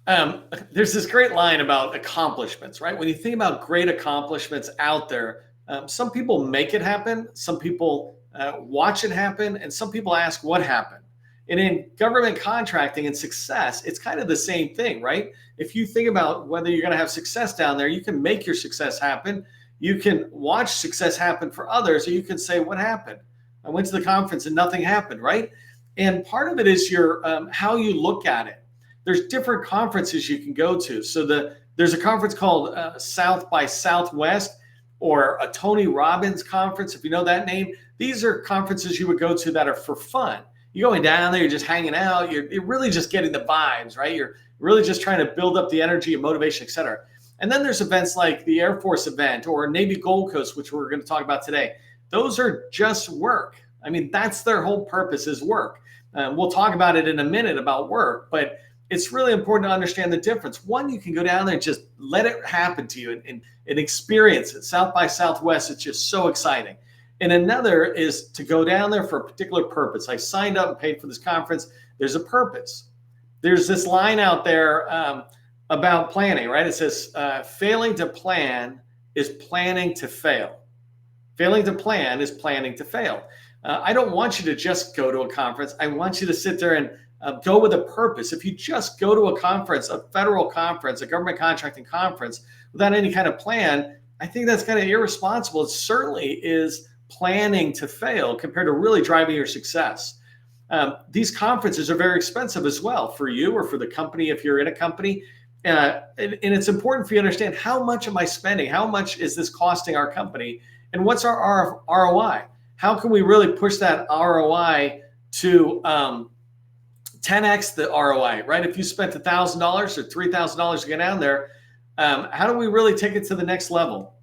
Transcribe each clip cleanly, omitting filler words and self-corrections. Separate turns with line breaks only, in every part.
There's this great line about accomplishments, right? When you think about great accomplishments out there, some people make it happen, some people watch it happen, and some people ask what happened. And in government contracting and success, it's kind of the same thing, right? If you think about whether you're going to have success down there, you can make your success happen. You can watch success happen for others, or you can say, what happened? I went to the conference and nothing happened, right? And part of it is your how you look at it. There's different conferences you can go to. So there's a conference called South by Southwest or a Tony Robbins conference, if you know that name. These are conferences you would go to that are for fun. You're going down there, you're just hanging out, you're really just getting the vibes, right? You're really just trying to build up the energy and motivation, et cetera. And then there's events like the Air Force event or Navy Gold Coast, which we're going to talk about today. Those are just work. I mean, that's their whole purpose is work. We'll talk about it in a minute about work, but it's really important to understand the difference. One, you can go down there and just let it happen to you and experience it. South by Southwest, it's just so exciting. And another is to go down there for a particular purpose. I signed up and paid for this conference. There's a purpose. There's this line out there about planning, right? It says, failing to plan is planning to fail. Failing to plan is planning to fail. I don't want you to just go to a conference. I want you to sit there and go with a purpose. If you just go to a conference, a federal conference, a government contracting conference, without any kind of plan, I think that's kind of irresponsible. It certainly is planning to fail compared to really driving your success. These conferences are very expensive as well for you or for the company if you're in a company. And it's important for you to understand, how much am I spending? How much is this costing our company? And what's our ROI? How can we really push that ROI to 10x the ROI, right? If you spent $1,000 or $3,000 to get down there, how do we really take it to the next level?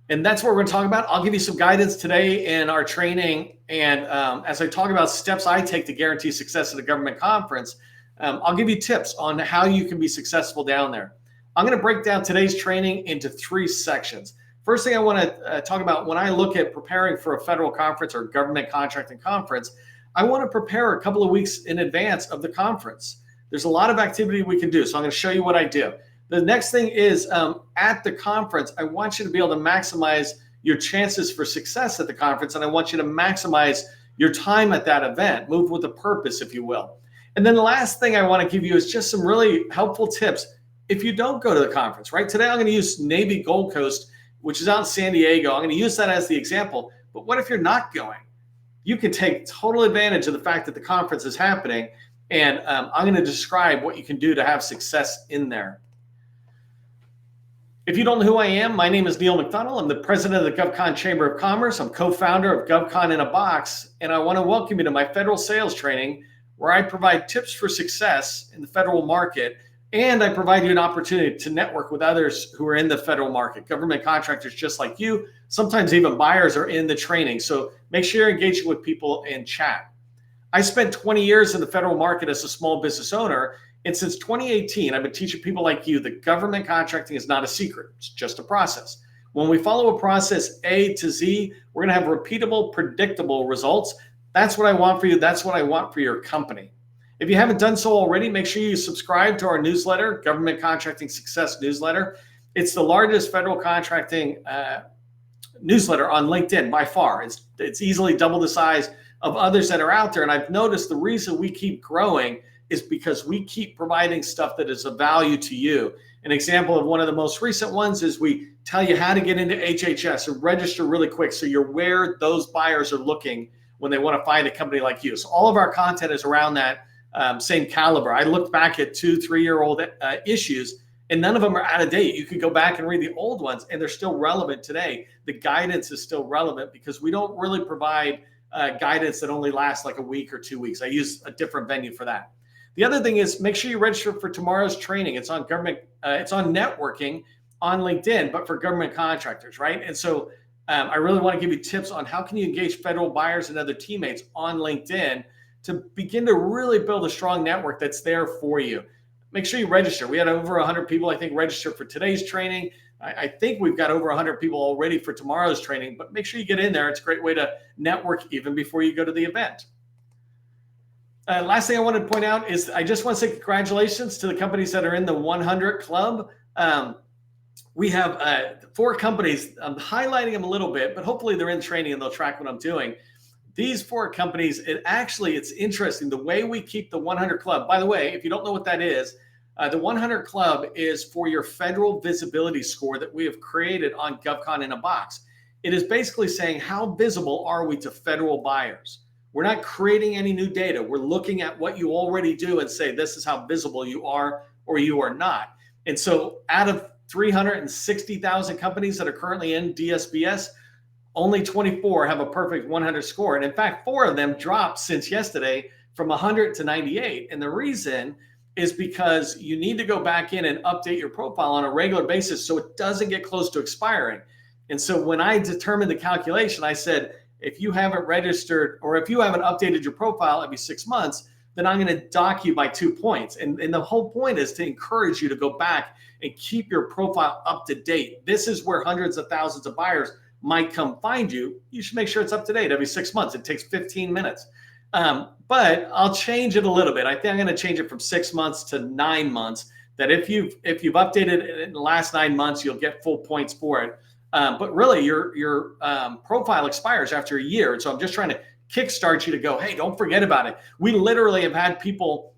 And that's what we're going to talk about. I'll give you some guidance today in our training. And as I talk about steps I take to guarantee success at a government conference, I'll give you tips on how you can be successful down there. I'm going to break down today's training into 3 sections. First thing I want to talk about, when I look at preparing for a federal conference or government contracting conference, I want to prepare a couple of weeks in advance of the conference. There's a lot of activity we can do, so I'm going to show you what I do. The next thing is at the conference, I want you to be able to maximize your chances for success at the conference, and I want you to maximize your time at that event, move with a purpose, if you will. And then the last thing I want to give you is just some really helpful tips if you don't go to the conference, right? Today I'm going to use Navy Gold Coast, which is out in San Diego. I'm going to use that as the example. But what if you're not going? You can take total advantage of the fact that the conference is happening. And I'm going to describe what you can do to have success in there. If you don't know who I am, my name is Neil McDonald. I'm the president of the GovCon Chamber of Commerce. I'm co-founder of GovCon in a Box. And I want to welcome you to my federal sales training, where I provide tips for success in the federal market. And I provide you an opportunity to network with others who are in the federal market, government contractors just like you. Sometimes even buyers are in the training. So make sure you're engaging with people and chat. I spent 20 years in the federal market as a small business owner. And since 2018, I've been teaching people like you that government contracting is not a secret. It's just a process. When we follow a process A to Z, we're going to have repeatable, predictable results. That's what I want for you. That's what I want for your company. If you haven't done so already, make sure you subscribe to our newsletter, Government Contracting Success Newsletter. It's the largest federal contracting newsletter on LinkedIn by far. It's easily double the size of others that are out there. And I've noticed the reason we keep growing is because we keep providing stuff that is of value to you. An example of one of the most recent ones is we tell you how to get into HHS and register really quick so you're where those buyers are looking when they want to find a company like you. So all of our content is around that same caliber. I looked back at 2-3-year-old issues, and none of them are out of date. You can go back and read the old ones, and they're still relevant today. The guidance is still relevant because we don't really provide guidance that only lasts like a week or 2 weeks. I use a different venue for that. The other thing is make sure you register for tomorrow's training. It's on government, it's on networking on LinkedIn, but for government contractors, right? And so I really want to give you tips on how can you engage federal buyers and other teammates on LinkedIn to begin to really build a strong network that's there for you. Make sure you register. We had over 100 people, I think, register for today's training. I think we've got over 100 people already for tomorrow's training, but make sure you get in there. It's a great way to network even before you go to the event. Last thing I wanted to point out is I just want to say congratulations to the companies that are in the 100 Club. We have 4 companies. I'm highlighting them a little bit, but hopefully they're in training and they'll track what I'm doing. These 4 companies, it's interesting the way we keep the 100 Club. By the way, if you don't know what that is, the 100 Club is for your federal visibility score that we have created on GovCon in a Box. It is basically saying how visible are we to federal buyers. We're not creating any new data. We're looking at what you already do and say this is how visible you are or you are not. And so out of 360,000 companies that are currently in DSBS, only 24 have a perfect 100 score. And in fact, 4 of them dropped since yesterday from 100 to 98. And the reason is because you need to go back in and update your profile on a regular basis so it doesn't get close to expiring. And so when I determined the calculation, I said, if you haven't registered or if you haven't updated your profile every 6 months, then I'm going to dock you by 2 points. And the whole point is to encourage you to go back and keep your profile up to date. This is where hundreds of thousands of buyers might come find you. You should make sure it's up to date every 6 months. It takes 15 minutes. But I'll change it a little bit. I think I'm going to change it from 6 months to 9 months, that if you've updated it in the last 9 months, you'll get full points for it. But really, your profile expires after a year. And so I'm just trying to kickstart you to go, hey, don't forget about it. We literally have had people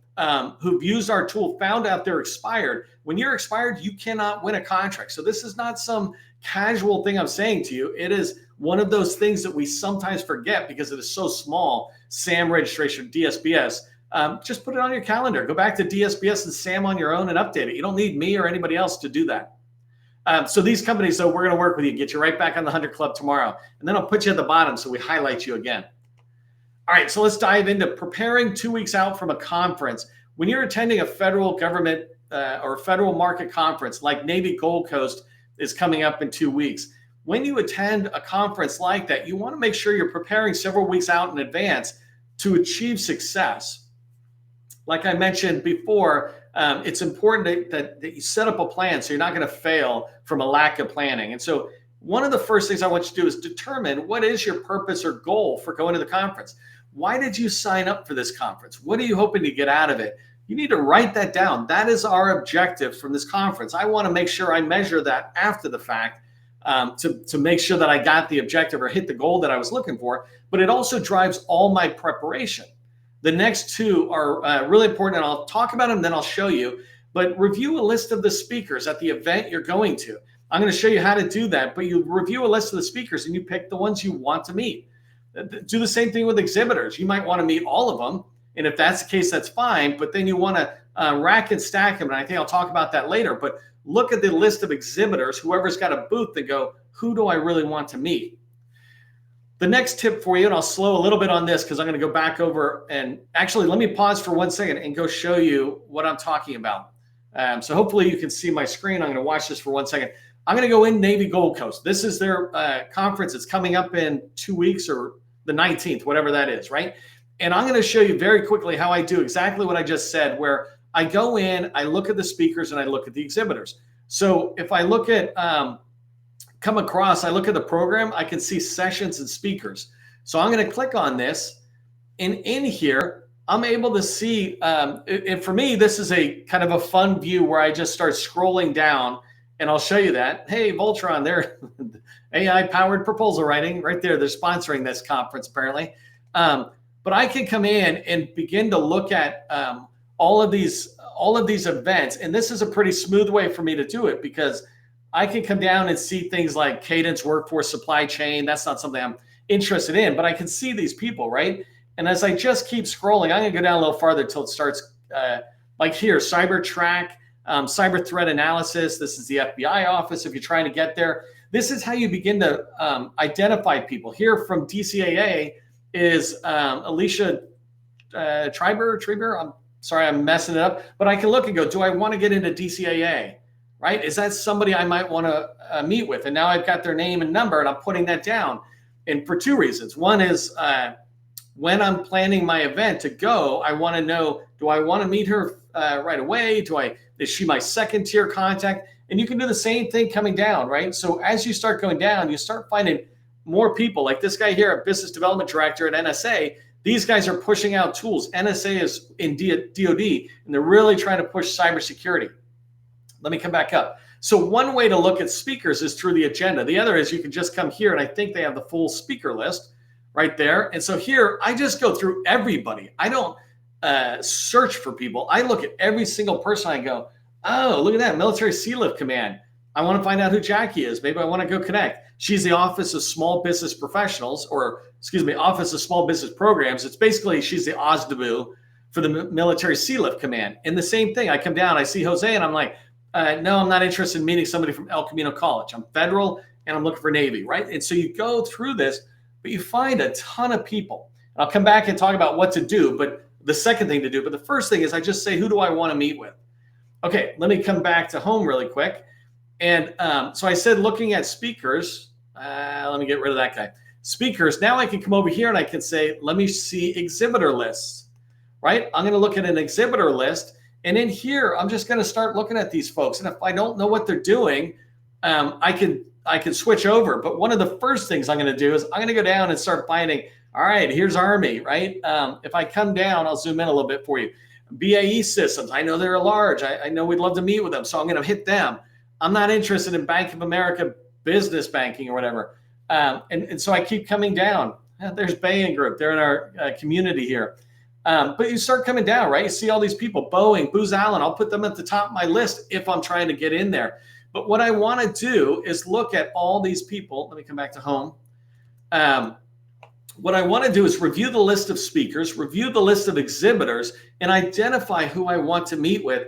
who've used our tool, found out they're expired. When you're expired, you cannot win a contract. So this is not some casual thing I'm saying to you. It is one of those things that we sometimes forget because it is so small. SAM registration, DSBS. Just put it on your calendar. Go back to DSBS and SAM on your own and update it. You don't need me or anybody else to do that. So these companies, though, we're going to work with you, get you right back on the 100 Club tomorrow. And then I'll put you at the bottom so we highlight you again. All right, so let's dive into preparing 2 weeks out from a conference. When you're attending a federal government or federal market conference like Navy Gold Coast is coming up in 2 weeks, when you attend a conference like that, you want to make sure you're preparing several weeks out in advance to achieve success. Like I mentioned before, it's important that you set up a plan so you're not going to fail from a lack of planning. And so one of the first things I want you to do is determine what is your purpose or goal for going to the conference. Why did you sign up for this conference? What are you hoping to get out of it? You need to write that down. That is our objective from this conference. I want to make sure I measure that after the fact to make sure that I got the objective or hit the goal that I was looking for. But it also drives all my preparation. The next 2 are really important, and I'll talk about them, then I'll show you. But review a list of the speakers at the event you're going to. I'm going to show you how to do that, but you review a list of the speakers and you pick the ones you want to meet. Do the same thing with exhibitors. You might want to meet all of them, and if that's the case, that's fine, but then you want to rack and stack them, and I think I'll talk about that later. But look at the list of exhibitors, whoever's got a booth, and go, who do I really want to meet? The next tip for you, and I'll slow a little bit on this because I'm going to go back over and actually let me pause for 1 second and go show you what I'm talking about. So hopefully you can see my screen. I'm going to watch this for 1 second. I'm going to go in Navy Gold Coast. This is their conference. It's coming up in 2 weeks or the 19th, whatever that is, right? And I'm going to show you very quickly how I do exactly what I just said, where I go in, I look at the speakers, and I look at the exhibitors. So if I look at I look at the program, I can see sessions and speakers. So I'm going to click on this, and in here, I'm able to see, and for me, this is a kind of a fun view where I just start scrolling down, and I'll show you that. Hey, Voltron, they're AI-powered proposal writing right there. They're sponsoring this conference, apparently. But I can come in and begin to look at all of these events, and this is a pretty smooth way for me to do it because I can come down and see things like cadence, workforce, supply chain. That's not something I'm interested in, but I can see these people, right? And as I just keep scrolling, I'm going to go down a little farther until it starts like here, cyber track, cyber threat analysis. This is the FBI office if you're trying to get there. This is how you begin to identify people. Here from DCAA is Alicia Treiber. I'm sorry, I'm messing it up, but I can look and go, do I want to get into DCAA? Right? Is that somebody I might want to meet with? And now I've got their name and number, and I'm putting that down. And for 2 reasons. One is when I'm planning my event to go, I want to know, do I want to meet her right away? Is she my second tier contact? And you can do the same thing coming down, right? So as you start going down, you start finding more people like this guy here, a business development director at NSA. These guys are pushing out tools. NSA is in DOD, and they're really trying to push cybersecurity. Let me come back up. So one way to look at speakers is through the agenda. The other is you can just come here, and I think they have the full speaker list right there. And so here, I just go through everybody. I don't search for people. I look at every single person. I go, oh, look at that, Military Sea Lift Command. I want to find out who Jackie is. Maybe I want to go connect. She's the Office of Small Business Professionals, or excuse me, Office of Small Business Programs. It's basically, she's the OSDBU for the Military Sea Lift Command. And the same thing, I come down, I see Jose, and I'm like, no, I'm not interested in meeting somebody from El Camino College. I'm federal, and I'm looking for Navy, right? And so you go through this, but you find a ton of people. And I'll come back and talk about what to do, but the second thing to do. But the first thing is I just say, who do I want to meet with? Okay, let me come back to home really quick. And so I said, looking at speakers, let me get rid of that guy. Speakers, now I can come over here and I can say, let me see exhibitor lists, right? I'm going to look at an exhibitor list. And in here, I'm just going to start looking at these folks. And if I don't know what they're doing, I can switch over. But one of the first things I'm going to do is I'm going to go down and start finding, all right, here's Army, right? If I come down, I'll zoom in a little bit for you. BAE Systems, I know they're large. I know we'd love to meet with them. So I'm going to hit them. I'm not interested in Bank of America business banking or whatever. And so I keep coming down. There's Bain Group. They're in our community here. But you start coming down, right? You see all these people, Boeing, Booz Allen. I'll put them at the top of my list if I'm trying to get in there. But what I want to do is look at all these people. Let me come back to home. What I want to do is review the list of speakers, review the list of exhibitors, and identify who I want to meet with.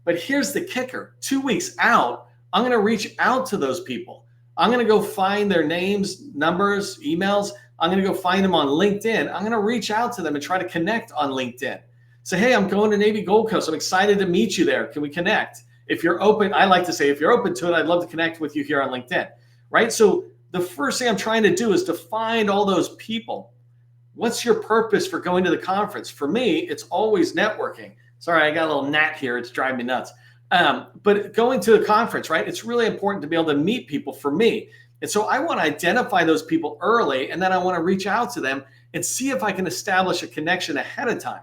But here's the kicker. 2 weeks out, I'm going to reach out to those people. I'm going to go find their names, numbers, emails. I'm going to go find them on LinkedIn. I'm going to reach out to them and try to connect on LinkedIn. Say, hey, I'm going to Navy Gold Coast. I'm excited to meet you there. Can we connect? If you're open, I like to say, if you're open to it, I'd love to connect with you here on LinkedIn, right? So the first thing I'm trying to do is to find all those people. What's your purpose for going to the conference? For me, it's always networking. Sorry, I got a little gnat here. It's driving me nuts. But going to the conference, right? It's really important to be able to meet people for me. And so I want to identify those people early, and then I want to reach out to them and see if I can establish a connection ahead of time.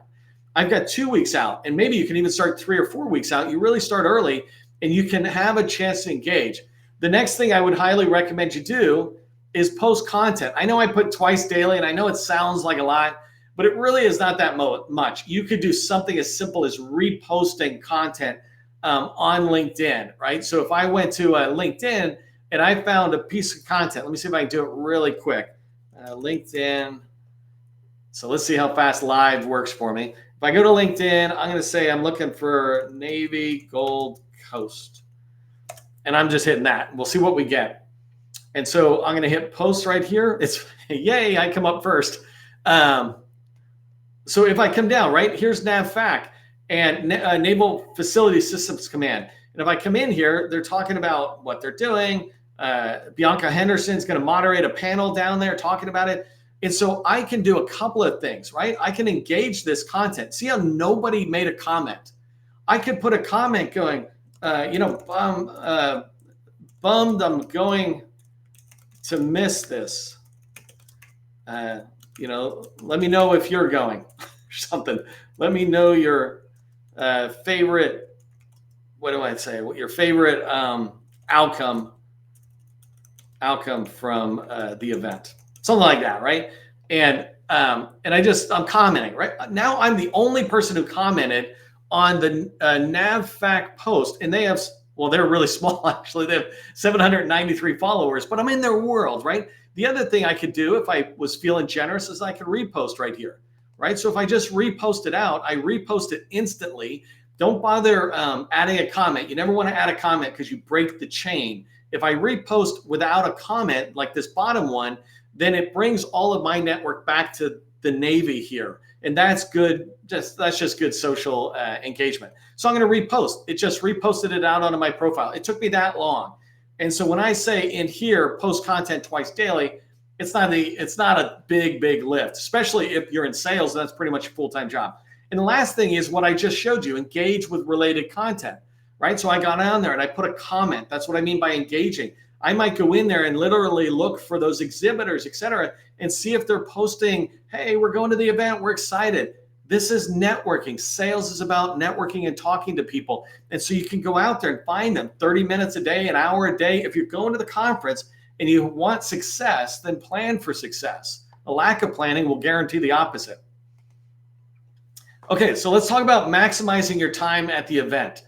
I've got 2 weeks out, and maybe you can even start 3 or 4 weeks out. You really start early, and you can have a chance to engage. The next thing I would highly recommend you do is post content. I know I put twice daily, and I know it sounds like a lot, but it really is not that much. You could do something as simple as reposting content on LinkedIn, right? So if I went to LinkedIn and I found a piece of content, let me see if I can do it really quick. LinkedIn. So let's see how fast live works for me. If I go to LinkedIn, I'm going to say I'm looking for Navy Gold Coast. And I'm just hitting that. We'll see what we get. And so I'm going to hit post right here. It's yay, I come up first. So if I come down, right, here's NAVFAC and Naval Facility Systems Command. And if I come in here, they're talking about what they're doing. Bianca Henderson's going to moderate a panel down there talking about it. And so I can do a couple of things, right? I can engage this content. See how nobody made a comment. I could put a comment going, bummed I'm going to miss this. Let me know if you're going or something. Let me know your favorite, what do I say? Your favorite outcome from the event. Something like that, right? And I'm commenting, right? Now I'm the only person who commented on the NAVFAC post, and they have, well, they're really small, actually. They have 793 followers, but I'm in their world, right? The other thing I could do if I was feeling generous is I could repost right here, right? So if I just repost it out, I repost it instantly. Don't bother adding a comment. You never want to add a comment because you break the chain. If I repost without a comment, like this bottom one, then it brings all of my network back to the Navy here. And that's good. That's just good social engagement. So I'm going to repost. It just reposted it out onto my profile. It took me that long. And so when I say in here, post content twice daily, it's not a big lift, especially if you're in sales. That's pretty much a full-time job. And the last thing is what I just showed you, engage with related content, right? So I got on there and I put a comment. That's what I mean by engaging. I might go in there and literally look for those exhibitors, et cetera, and see if they're posting, hey, we're going to the event, we're excited. This is networking. Sales is about networking and talking to people. And so you can go out there and find them 30 minutes a day, an hour a day. If you're going to the conference and you want success, then plan for success. A lack of planning will guarantee the opposite. Okay, so let's talk about maximizing your time at the event.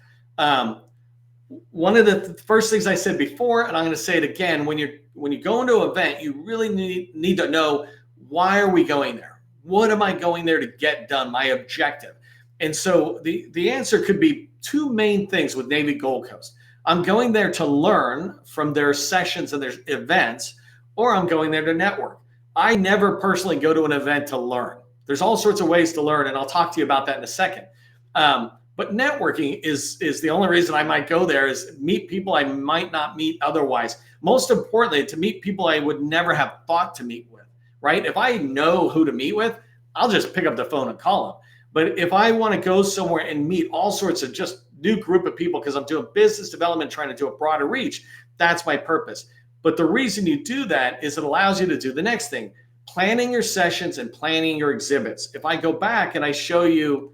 One of the first things I said before, and I'm going to say it again, when you go into an event, you really need to know, why are we going there? What am I going there to get done? My objective. And so the answer could be two main things with Navy Gold Coast. I'm going there to learn from their sessions and their events, or I'm going there to network. I never personally go to an event to learn. There's all sorts of ways to learn, and I'll talk to you about that in a second. But networking is the only reason I might go there, is meet people I might not meet otherwise. Most importantly, to meet people I would never have thought to meet with, right? If I know who to meet with, I'll just pick up the phone and call them. But if I want to go somewhere and meet all sorts of just new group of people because I'm doing business development, trying to do a broader reach, that's my purpose. But the reason you do that is it allows you to do the next thing, planning your sessions and planning your exhibits. If I go back and I show you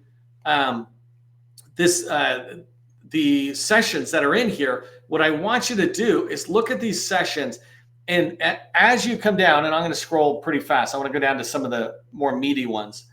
the sessions that are in here, what I want you to do is look at these sessions, and as you come down, and I'm going to scroll pretty fast. I want to go down to some of the more meaty ones.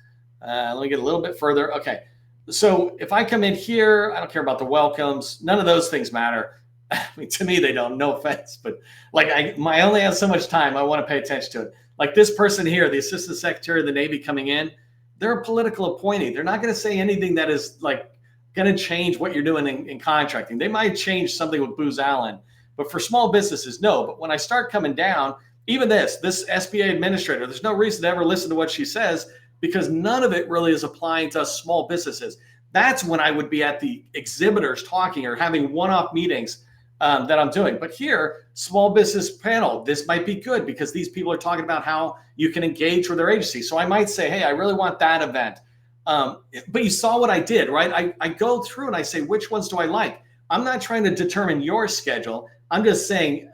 Let me get a little bit further. Okay. So if I come in here, I don't care about the welcomes. None of those things matter. I mean, to me, they don't, no offense, but like I only have so much time. I want to pay attention to it. Like this person here, the Assistant Secretary of the Navy coming in, they're a political appointee. They're not going to say anything that is like going to change what you're doing in contracting. They might change something with Booz Allen, but for small businesses, no. But when I start coming down, even this SBA administrator, there's no reason to ever listen to what she says, because none of it really is applying to us small businesses. That's when I would be at the exhibitors talking or having one-off meetings that I'm doing. But here, small business panel, this might be good because these people are talking about how you can engage with their agency. So I might say, hey, I really want that event. But you saw what I did, right? I go through and I say, which ones do I like? I'm not trying to determine your schedule. I'm just saying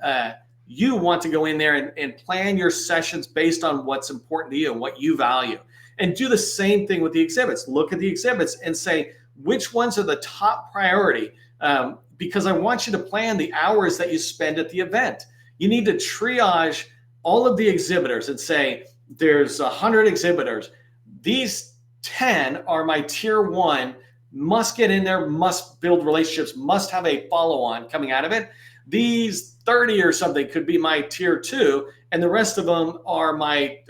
you want to go in there and plan your sessions based on what's important to you and what you value. And do the same thing with the exhibits. Look at the exhibits and say, which ones are the top priority? Because I want you to plan the hours that you spend at the event. You need to triage all of the exhibitors and say, there's 100 exhibitors. These 10 are my tier 1, must get in there, must build relationships, must have a follow-on coming out of it. These 30 or something could be my tier 2, and the rest of them are my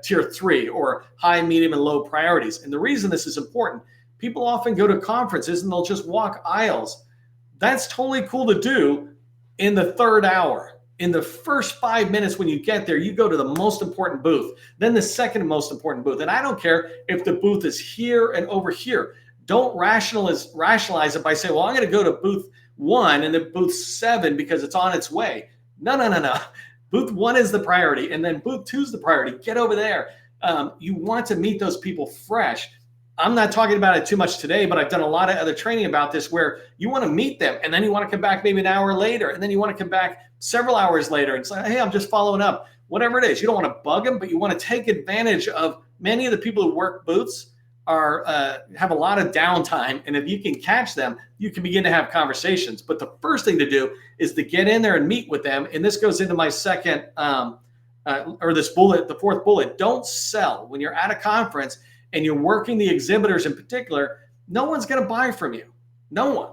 tier 3 or high, medium, and low priorities. And the reason this is important, people often go to conferences and they'll just walk aisles. That's totally cool to do in the third hour. In the first 5 minutes when you get there, you go to the most important booth, then the second most important booth. And I don't care if the booth is here and over here. Don't rationalize it by saying, well, I'm going to go to booth 1 and then booth 7 because it's on its way. No. Booth 1 is the priority, and then booth 2 is the priority. Get over there. You want to meet those people fresh. I'm not talking about it too much today, but I've done a lot of other training about this where you want to meet them and then you want to come back maybe an hour later, and then you want to come back several hours later and say, hey, I'm just following up. Whatever it is, you don't want to bug them, but you want to take advantage of many of the people who work booths have a lot of downtime, and if you can catch them, you can begin to have conversations. But the first thing to do is to get in there and meet with them, and this goes into my second or this bullet, the fourth bullet. Don't sell. When you're at a conference and you're working the exhibitors in particular, no one's going to buy from you. No one.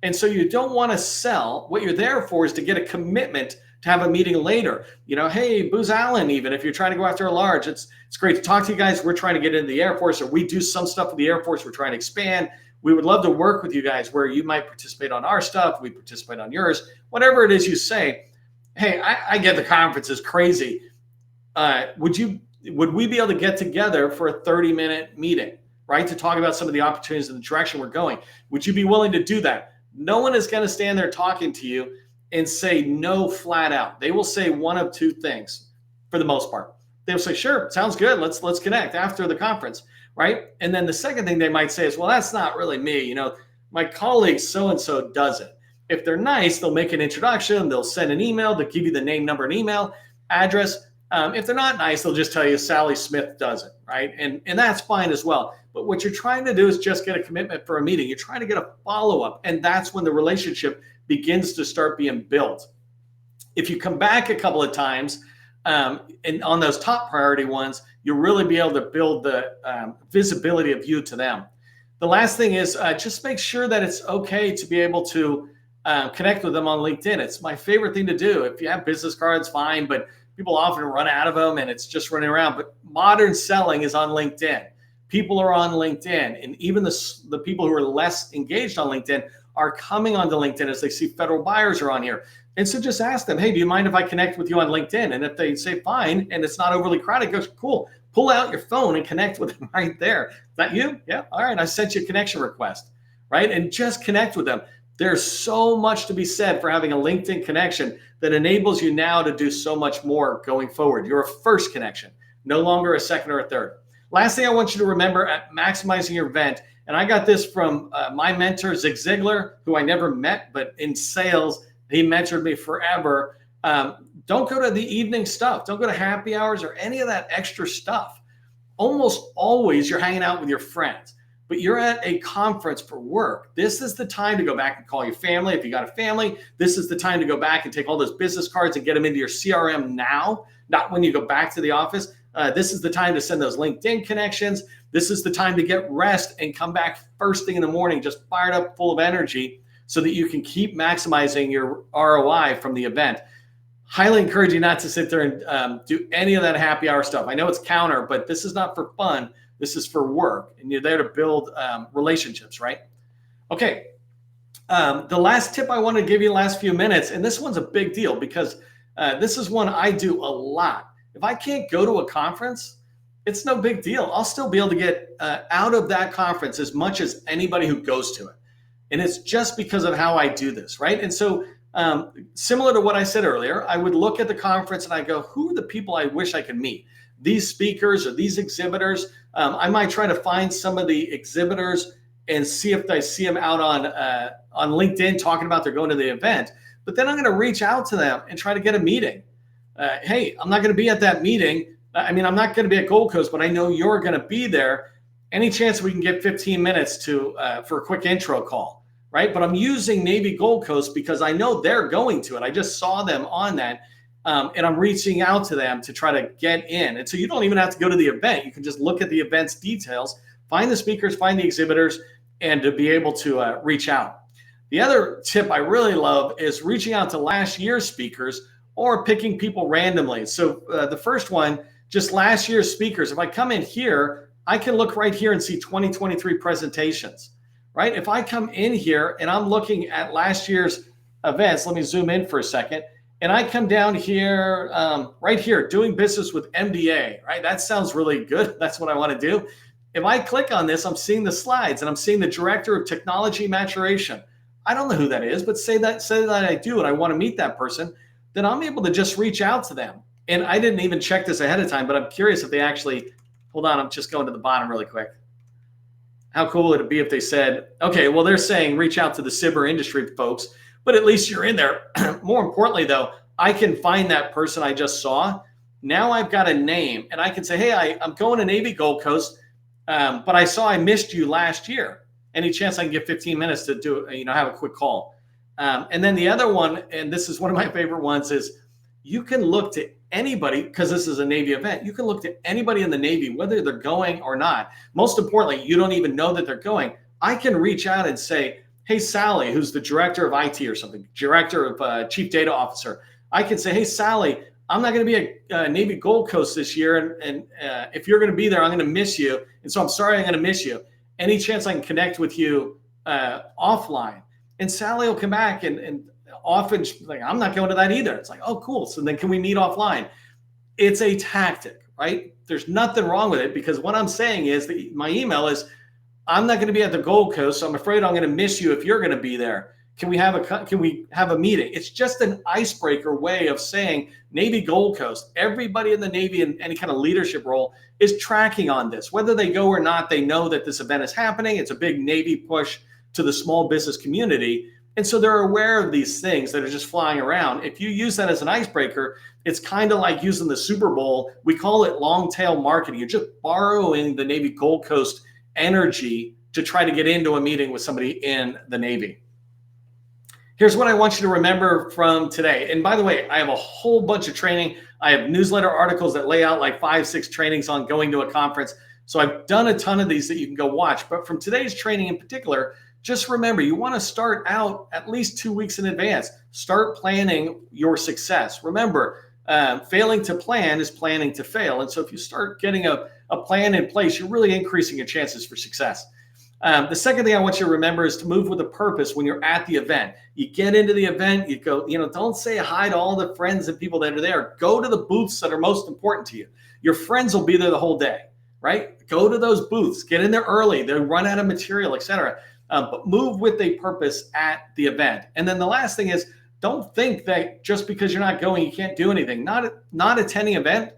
And so you don't want to sell. What you're there for is to get a commitment to have a meeting later. You know, hey, Booz Allen, even if you're trying to go after a large, it's great to talk to you guys. We're trying to get into the Air Force, or we do some stuff with the Air Force. We're trying to expand. We would love to work with you guys where you might participate on our stuff. We participate on yours. Whatever it is you say, hey, I get the conference is crazy. Would we be able to get together for a 30-minute meeting, right, to talk about some of the opportunities and the direction we're going? Would you be willing to do that? No one is going to stand there talking to you and say no flat out. They will say one of two things for the most part. They'll say, sure, sounds good. Let's connect after the conference, right? And then the second thing they might say is, well, that's not really me. You know, my colleague so-and-so does it. If they're nice, they'll make an introduction, they'll send an email, they'll give you the name, number, and email address. If they're not nice, they'll just tell you Sally Smith does it, right? And that's fine as well. But what you're trying to do is just get a commitment for a meeting. You're trying to get a follow-up, and that's when the relationship begins to start being built. If you come back a couple of times, and on those top priority ones, you'll really be able to build the visibility of you to them. The last thing is just make sure that it's okay to be able to connect with them on LinkedIn. It's my favorite thing to do. If you have business cards, fine, but people often run out of them and it's just running around. But modern selling is on LinkedIn. People are on LinkedIn, and even the people who are less engaged on LinkedIn are coming onto LinkedIn as they see federal buyers are on here. And so just ask them, hey, do you mind if I connect with you on LinkedIn? And if they say fine, and it's not overly crowded, goes, cool, pull out your phone and connect with them right there. Is that you? Yeah. All right. I sent you a connection request, right? And just connect with them. There's so much to be said for having a LinkedIn connection that enables you now to do so much more going forward. You're a first connection, no longer a second or a third. Last thing I want you to remember at maximizing your event, and I got this from my mentor, Zig Ziglar, who I never met, but in sales, he mentored me forever. Don't go to the evening stuff. Don't go to happy hours or any of that extra stuff. Almost always you're hanging out with your friends, but you're at a conference for work. This is the time to go back and call your family. If you got a family, this is the time to go back and take all those business cards and get them into your CRM now, not when you go back to the office. This is the time to send those LinkedIn connections. This is the time to get rest and come back first thing in the morning, just fired up, full of energy, so that you can keep maximizing your ROI from the event. Highly encourage you not to sit there and do any of that happy hour stuff. I know it's counter, but this is not for fun. This is for work, and you're there to build relationships, right? Okay. The last tip I want to give you the last few minutes, and this one's a big deal because this is one I do a lot. If I can't go to a conference, it's no big deal. I'll still be able to get out of that conference as much as anybody who goes to it. And it's just because of how I do this, right? And so similar to what I said earlier, I would look at the conference and I go, who are the people I wish I could meet? These speakers or these exhibitors. I might try to find some of the exhibitors and see if I see them out on LinkedIn talking about they're going to the event. But then I'm going to reach out to them and try to get a meeting. Hey, I'm not going to be at that meeting. I mean, I'm not going to be at Gold Coast, but I know you're going to be there. Any chance we can get 15 minutes for a quick intro call, right? But I'm using Navy Gold Coast because I know they're going to it. I just saw them on that, and I'm reaching out to them to try to get in. And so you don't even have to go to the event. You can just look at the event's details, find the speakers, find the exhibitors, and to be able to reach out. The other tip I really love is reaching out to last year's speakers or picking people randomly. So the first one, just last year's speakers. If I come in here, I can look right here and see 2023 presentations, right? If I come in here and I'm looking at last year's events, let me zoom in for a second, and I come down here, right here, doing business with MDA, right? That sounds really good. That's what I want to do. If I click on this, I'm seeing the slides and I'm seeing the Director of Technology Maturation. I don't know who that is, but say that I do and I want to meet that person, then I'm able to just reach out to them. And I didn't even check this ahead of time, but I'm curious if they actually, hold on, I'm just going to the bottom really quick. How cool would it be if they said, okay, well, they're saying reach out to the cyber industry folks, but at least you're in there. More importantly, though, I can find that person I just saw. Now I've got a name, and I can say, hey, I'm going to Navy Gold Coast, but I saw I missed you last year. Any chance I can get 15 minutes to do, have a quick call? And then the other one, and this is one of my favorite ones, is you can look to anybody, because this is a Navy event, you can look to anybody in the Navy, whether they're going or not. Most importantly, you don't even know that they're going. I can reach out and say, hey, Sally, who's the director of IT or something, director of chief data officer. I can say, hey, Sally, I'm not going to be at Navy Gold Coast this year. And if you're going to be there, I'm going to miss you. And so I'm sorry, I'm going to miss you. Any chance I can connect with you offline? And Sally will come back and often like, I'm not going to that either. It's like, oh, cool. So then can we meet offline? It's a tactic, right? There's nothing wrong with it, because what I'm saying is that my email is, I'm not going to be at the Gold Coast, so I'm afraid I'm going to miss you if you're going to be there. Can we have a meeting? It's just an icebreaker way of saying Navy Gold Coast. Everybody in the Navy in any kind of leadership role is tracking on this. Whether they go or not, they know that this event is happening. It's a big Navy push to the small business community. And so they're aware of these things that are just flying around. If you use that as an icebreaker, it's kind of like using the Super Bowl. We call it long tail marketing. You're just borrowing the Navy Gold Coast energy to try to get into a meeting with somebody in the Navy. Here's what I want you to remember from today. And by the way, I have a whole bunch of training. I have newsletter articles that lay out like 5-6 trainings on going to a conference. So I've done a ton of these that you can go watch. But from today's training in particular, just remember, you want to start out at least 2 weeks in advance. Start planning your success. Remember, failing to plan is planning to fail. And so if you start getting a plan in place, you're really increasing your chances for success. The second thing I want you to remember is to move with a purpose when you're at the event. You get into the event, you go, don't say hi to all the friends and people that are there. Go to the booths that are most important to you. Your friends will be there the whole day, right? Go to those booths, get in there early. They'll run out of material, etc. But move with a purpose at the event. And then the last thing is, don't think that just because you're not going, you can't do anything. Not attending an event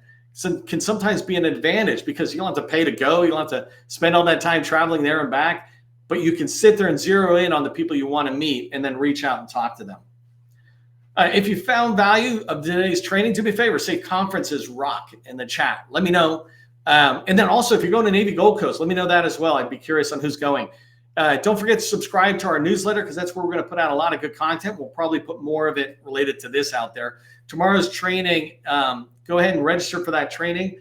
can sometimes be an advantage because you don't have to pay to go. You don't have to spend all that time traveling there and back, but you can sit there and zero in on the people you want to meet and then reach out and talk to them. If you found value of today's training, do me a favor, say conferences rock in the chat. Let me know. And then also, if you're going to Navy Gold Coast, let me know that as well. I'd be curious on who's going. Don't forget to subscribe to our newsletter because that's where we're going to put out a lot of good content. We'll probably put more of it related to this out there. Tomorrow's training, go ahead and register for that training.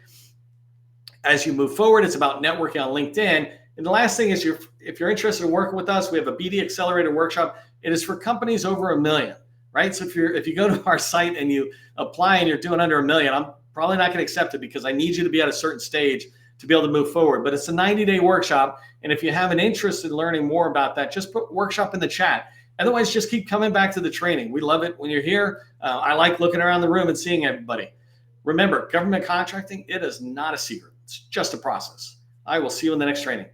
As you move forward, it's about networking on LinkedIn. And the last thing is, if you're interested in working with us, we have a BD Accelerator workshop. It is for companies over $1 million, right? So if you go to our site and you apply and you're doing under $1 million, I'm probably not going to accept it because I need you to be at a certain stage to be able to move forward. But it's a 90-day workshop. And if you have an interest in learning more about that, just put workshop in the chat. Otherwise, just keep coming back to the training. We love it when you're here. I like looking around the room and seeing everybody. Remember, government contracting, it is not a secret. It's just a process. I will see you in the next training.